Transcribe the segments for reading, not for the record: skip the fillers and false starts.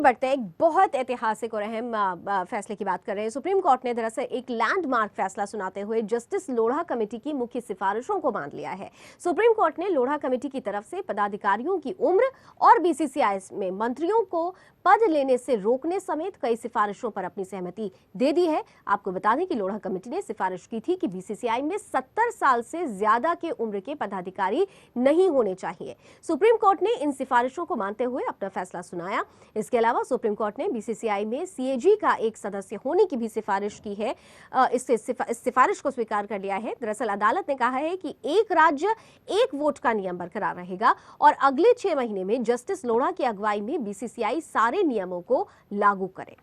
बढ़ते हैं, एक बहुत ऐतिहासिक और अहम फैसले की बात कर रहे हैं। सुप्रीम कोर्ट ने दरअसल एक लैंडमार्क फैसला सुनाते हुए जस्टिस लोढ़ा कमेटी की मुख्य सिफारिशों को मान लिया है। सुप्रीम कोर्ट ने लोढ़ा कमेटी की तरफ से पदाधिकारियों की उम्र और बीसीसीआई में मंत्रियों को पद लेने से रोकने समेत कई सिफारिशों पर अपनी सहमति दे दी है। आपको बता दें कि लोढ़ा कमेटी ने सिफारिश की थी कि बीसीसीआई में 70 साल से ज्यादा के उम्र के पदाधिकारी नहीं होने चाहिए। सुप्रीम कोर्ट ने इन सिफारिशों को मानते हुए अपना फैसला सुनाया। इसके अलावा सुप्रीम कोर्ट ने बीसीसीआई में सीएजी का एक सदस्य होने की भी सिफारिश की है। इस सिफारिश को स्वीकार कर लिया है। दरअसल अदालत ने कहा है कि एक राज्य एक वोट का नियम बरकरार रहेगा और अगले 6 महीने में जस्टिस लोढ़ा की अगुवाई में बीसीसीआई सारे नियमों को लागू करे।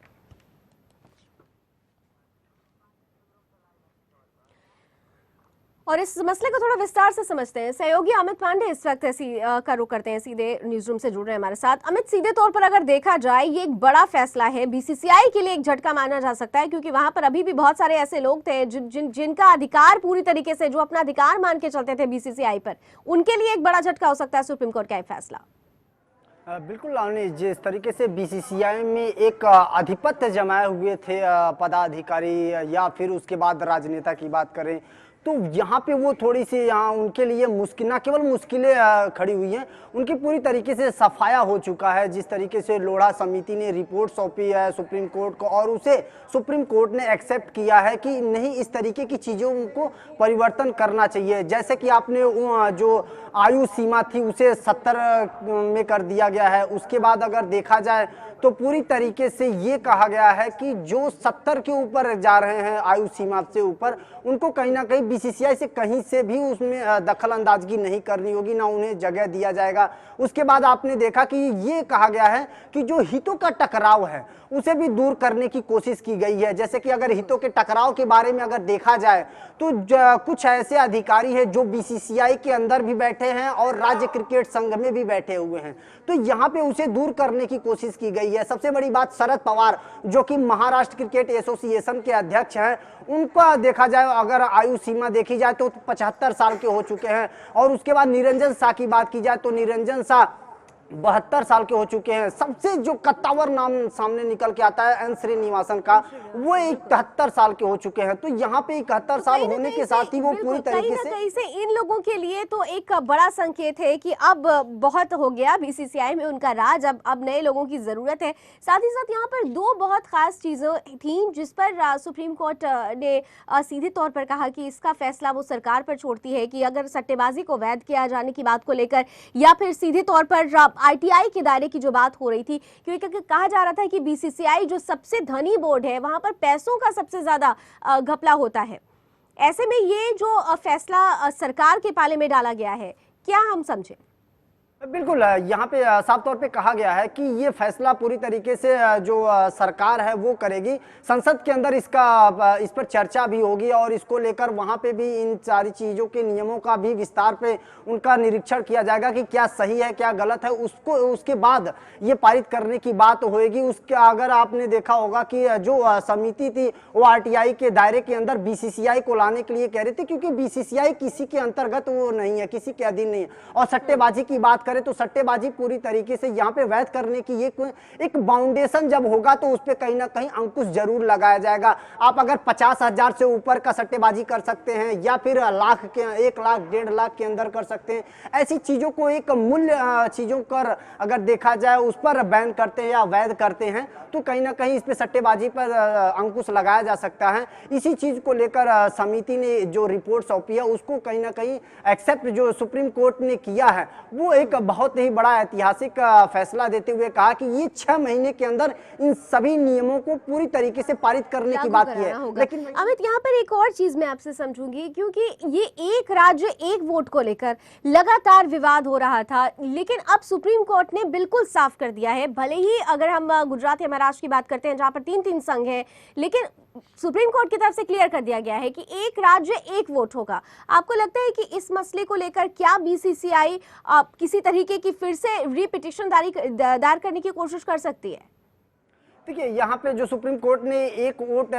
और इस मसले को थोड़ा विस्तार से समझते हैं। सहयोगी अमित पांडे इस वक्त ऐसी का रुख करते हैं, सीधे न्यूज रूम से जुड़ रहे हैं हमारे साथ। अमित, सीधे तौर पर अगर देखा जाए ये एक बड़ा फैसला है, बीसीसीआई के लिए एक झटका माना जा सकता है, क्योंकि वहां पर अभी भी बहुत सारे ऐसे लोग थे जिनका अधिकार पूरी तरीके से, जो अपना अधिकार मान के चलते थे बीसीसीआई पर, उनके लिए एक बड़ा झटका हो सकता है सुप्रीम कोर्ट का ये फैसला। बिल्कुल लावनी, जिस तरीके से बीसीसीआई में एक आधिपत्य जमाए हुए थे पदाधिकारी या फिर उसके बाद राजनेता की बात करें, तो यहाँ पे वो थोड़ी सी यहाँ उनके लिए मुश्किल, ना केवल मुश्किलें खड़ी हुई हैं, उनकी पूरी तरीके से सफाया हो चुका है। जिस तरीके से लोढ़ा समिति ने रिपोर्ट सौंपी है सुप्रीम कोर्ट को और उसे सुप्रीम कोर्ट ने एक्सेप्ट किया है कि नहीं, इस तरीके की चीज़ों को परिवर्तन करना चाहिए। जैसे कि आपने जो आयु सीमा थी उसे 70 में कर दिया गया है। उसके बाद अगर देखा जाए तो पूरी तरीके से ये कहा गया है कि जो 70 के ऊपर जा रहे हैं आयु सीमा से ऊपर, उनको कहीं ना कहीं बीसीसीआई से कहीं से भी उसमें दखल अंदाजगी नहीं करनी होगी, ना उन्हें जगह दिया जाएगा। उसके बाद आपने देखा कि ये कहा गया है कि जो हितों का टकराव है उसे भी दूर करने की कोशिश की गई है। जैसे कि अगर हितों के टकराव के बारे में अगर देखा जाए तो कुछ ऐसे अधिकारी हैं जो बीसीसीआई के अंदर भी बैठे हैं और राज्य क्रिकेट संघ में भी बैठे हुए हैं, तो यहाँ पे उसे दूर करने की कोशिश की गई है। सबसे बड़ी बात, शरद पवार जो कि महाराष्ट्र क्रिकेट एसोसिएशन के अध्यक्ष हैं, उनका देखा जाए अगर आयु सीमा देखी जाए तो 75 साल के हो चुके हैं। और उसके बाद निरंजन शाह की बात की जाए तो निरंजन शाह 72 साल के हो चुके हैं। सबसे जो कत्तावर नाम सामने निकल के आता है एन श्रीनिवासन का, वो 71 साल के हो चुके हैं। तो यहाँ पे 71 साल होने के साथ ही वो पूरी तरीके से इन लोगों के लिए तो एक बड़ा संकेत है कि अब बहुत हो गया बीसीसीआई में उनका राज, अब नए लोगों की जरूरत है। साथ ही साथ यहाँ पर दो बहुत खास चीजें थी जिस पर सुप्रीम कोर्ट ने सीधे तौर पर कहा कि इसका फैसला वो सरकार पर छोड़ती है, कि अगर सट्टेबाजी को वैध किया जाने की बात को लेकर या फिर सीधे तौर पर आईटीआई के दायरे की जो बात हो रही थी, क्योंकि कहा जा रहा था कि बीसीसीआई जो सबसे धनी बोर्ड है वहां पर पैसों का सबसे ज्यादा घपला होता है। ऐसे में ये जो फैसला सरकार के पाले में डाला गया है, क्या हम समझे? बिल्कुल, यहाँ पे साफ तौर पे कहा गया है कि ये फैसला पूरी तरीके से जो सरकार है वो करेगी। संसद के अंदर इस पर चर्चा भी होगी और इसको लेकर वहाँ पे भी इन सारी चीज़ों के नियमों का भी विस्तार पे उनका निरीक्षण किया जाएगा कि क्या सही है क्या गलत है। उसके बाद ये पारित करने की बात होएगी। उसके अगर आपने देखा होगा कि जो समिति थी वो आरटीआई के दायरे के अंदर बीसीसीआई को लाने के लिए कह रही थी, क्योंकि बीसीसीआई किसी के अंतर्गत वो नहीं है, किसी के अधीन नहीं है। और सट्टेबाजी की बात तो सट्टेबाजी पूरी तरीके से यहाँ पे वैध करने की एक बाउंडेशन जब होगा तो उस पे कहीं ना कहीं अंकुश जरूर लगाया जाएगा। आप अगर 50,000 से ऊपर का सट्टेबाजी कर सकते हैं या फिर 1 लाख के 1 लाख 1.5 लाख के अंदर कर सकते हैं, ऐसी चीजों को एक मूल्य चीजों पर अगर देखा जाए उस पर बैन करते हैं या वैध करते हैं तो कहीं ना कहीं इस पे सट्टेबाजी पर अंकुश लगाया जा सकता है। इसी चीज को लेकर समिति ने जो रिपोर्ट सौंपी है उसको कहीं ना कहीं एक्सेप्ट जो सुप्रीम कोर्ट ने किया है वो एक बहुत ही बड़ा ऐतिहासिक फैसला देते हुए कहा कि ये 6 महीने के अंदर इन सभी नियमों को पूरी तरीके से पारित करने की बात की है। लेकिन अमित, यहाँ पर एक और चीज मैं आपसे समझूंगी, क्योंकि ये एक राज्य एक वोट को लेकर लगातार विवाद हो रहा था, लेकिन अब सुप्रीम कोर्ट ने बिल्कुल साफ कर दिया है। भले ही अगर हम गुजरात या महाराष्ट्र की बात करते हैं जहां पर 3-3 संघ है, लेकिन सुप्रीम कोर्ट की तरफ से क्लियर कर दिया गया है कि एक राज्य एक वोट होगा। आपको लगता है कि इस मसले को लेकर क्या बीसीसीआई किसी तरीके की फिर से रिपिटिशन दायर करने की कोशिश कर सकती है? देखिए यहाँ पे जो सुप्रीम कोर्ट ने एक वोट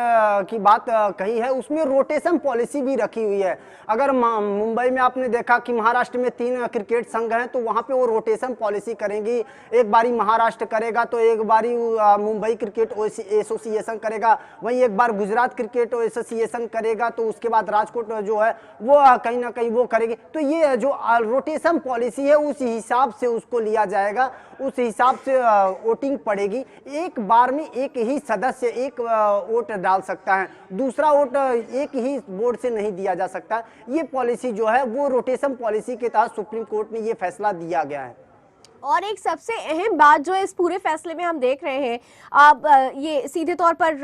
की बात कही है, उसमें रोटेशन पॉलिसी भी रखी हुई है। अगर मुंबई में आपने देखा कि महाराष्ट्र में 3 क्रिकेट संघ हैं, तो वहाँ पे वो रोटेशन पॉलिसी करेंगी। एक बारी महाराष्ट्र करेगा तो एक बारी मुंबई क्रिकेट एसोसिएशन करेगा, वहीं एक बार गुजरात क्रिकेट एसोसिएशन करेगा, तो उसके बाद राजकोट जो है वो कहीं ना कहीं वो करेगी। तो ये जो रोटेशन पॉलिसी है उस हिसाब से उसको लिया जाएगा, उस हिसाब से वोटिंग पड़ेगी। एक बार में एक ही सदस्य एक वोट डाल सकता है, दूसरा वोट एक ही बोर्ड से नहीं दिया जा सकता। ये पॉलिसी जो है वो रोटेशन पॉलिसी के तहत सुप्रीम कोर्ट ने ये फैसला दिया गया है। और एक सबसे अहम बात जो इस पूरे फैसले में हम देख रहे हैं, अब ये सीधे तौर पर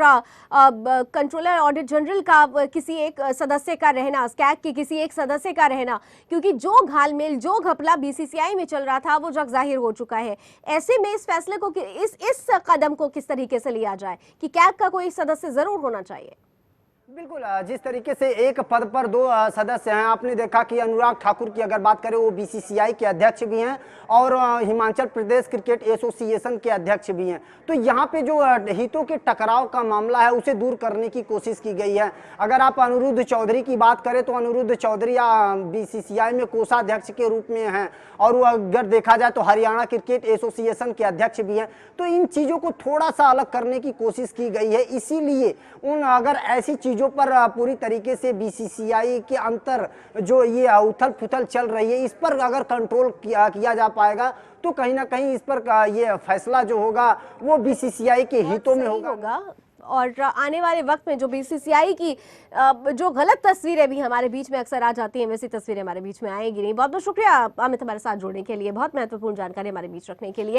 कंट्रोलर ऑडिट जनरल का किसी एक सदस्य का रहना, स्कैग के किसी एक सदस्य का रहना, क्योंकि जो घालमेल जो घपला बीसीसीआई में चल रहा था वो जग जाहिर हो चुका है। ऐसे में इस फैसले को इस कदम को किस तरीके से लिया जाए कि कैग का कोई सदस्य जरूर होना चाहिए? बिल्कुल, जिस तरीके से एक पद पर 2 सदस्य हैं, आपने देखा कि अनुराग ठाकुर की अगर बात करें वो बीसीसीआई के अध्यक्ष भी हैं और हिमाचल प्रदेश क्रिकेट एसोसिएशन के अध्यक्ष भी हैं। तो यहाँ पे जो हितों के टकराव का मामला है उसे दूर करने की कोशिश की गई है। अगर आप अनिरुद्ध चौधरी की बात करें तो अनिरुद्ध चौधरी बीसीसीआई में कोषाध्यक्ष के रूप में हैं, और वो अगर देखा जाए तो हरियाणा क्रिकेट एसोसिएशन के अध्यक्ष भी हैं। तो इन चीज़ों को थोड़ा सा अलग करने की कोशिश की गई है, इसीलिए अगर ऐसी चीज़ों पर पूरी तरीके से बीसीसीआई के अंतर जो ये उथल पुथल चल रही है, इस पर अगर कंट्रोल किया जा पाएगा तो कहीं ना कहीं इस पर ये फैसला जो होगा वो बीसीसीआई के हितों में होगा। और आने वाले वक्त में जो बीसीसीआई की जो गलत तस्वीरें भी हमारे बीच में अक्सर आ जाती हैं, वैसी तस्वीरें हमारे बीच में आएंगी नहीं। बहुत बहुत शुक्रिया अमित हमारे साथ जुड़ने के लिए, बहुत महत्वपूर्ण जानकारी हमारे बीच रखने के लिए।